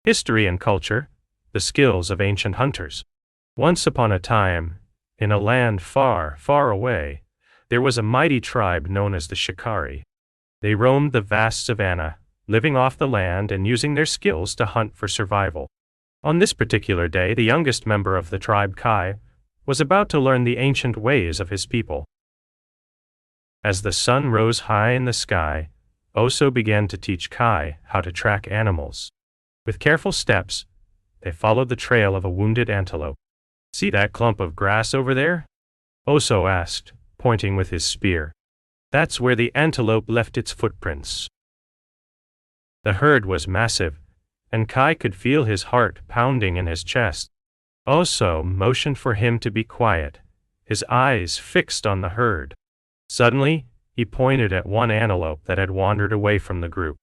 History and culture, the skills of ancient hunters. Once upon a time, in a land far, far away, there was a mighty tribe known as the Shikari. They roamed the vast savanna, living off the land and using their skills to hunt for survival. On this particular day, the youngest member of the tribe, Kai, was about to learn the ancient ways of his people. As the sun rose high in the sky, Oso began to teach Kai how to track animals. With careful steps, they followed the trail of a wounded antelope. "See that clump of grass over there?" Oso asked, pointing with his spear. "That's where the antelope left its footprints." The herd was massive, and Kai could feel his heart pounding in his chest. Oso motioned for him to be quiet, his eyes fixed on the herd. Suddenly, he pointed at one antelope that had wandered away from the group.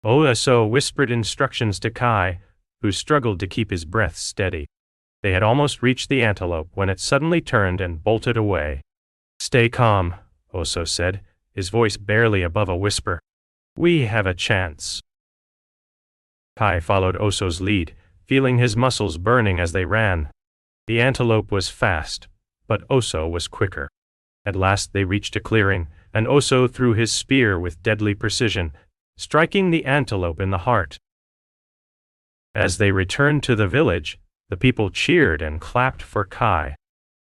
Oso whispered instructions to Kai, who struggled to keep his breath steady. They had almost reached the antelope when it suddenly turned and bolted away. "Stay calm," Oso said, his voice barely above a whisper. "We have a chance." Kai followed Oso's lead, feeling his muscles burning as they ran. The antelope was fast, but Oso was quicker. At last they reached a clearing, and Oso threw his spear with deadly precision, striking the antelope in the heart. As they returned to the village, the people cheered and clapped for Kai.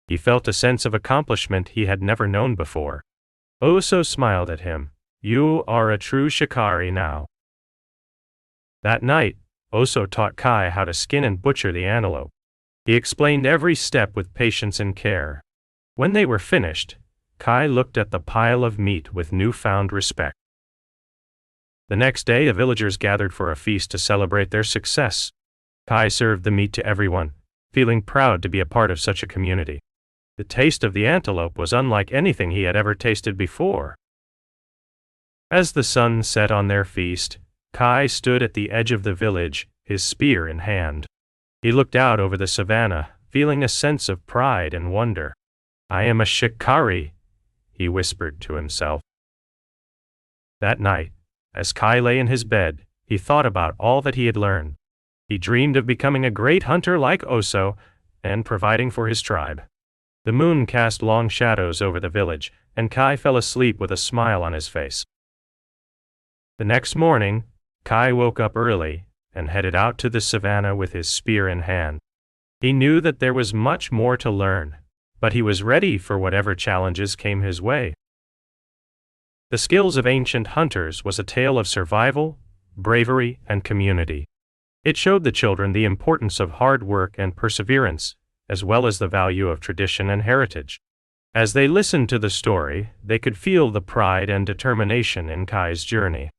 He felt a sense of accomplishment he had never known before. Oso smiled at him. "You are a true Shikari now." That night, Oso taught Kai how to skin and butcher the antelope. He explained every step with patience and care. When they were finished, Kai looked at the pile of meat with newfound respect. The next day, the villagers gathered for a feast to celebrate their success. Kai served the meat to everyone, feeling proud to be a part of such a community. The taste of the antelope was unlike anything he had ever tasted before. As the sun set on their feast, Kai stood at the edge of the village, his spear in hand. He looked out over the savanna, feeling a sense of pride and wonder. "I am a Shikari," he whispered to himself. That night, as Kai lay in his bed, he thought about all that he had learned. He dreamed of becoming a great hunter like Oso and providing for his tribe. The moon cast long shadows over the village, and Kai fell asleep with a smile on his face. The next morning, Kai woke up early and headed out to the savanna with his spear in hand. He knew that there was much more to learn, but he was ready for whatever challenges came his way. The Skills of Ancient Hunters was a tale of survival, bravery, and community. It showed the children the importance of hard work and perseverance, as well as the value of tradition and heritage. As they listened to the story, they could feel the pride and determination in Kai's journey.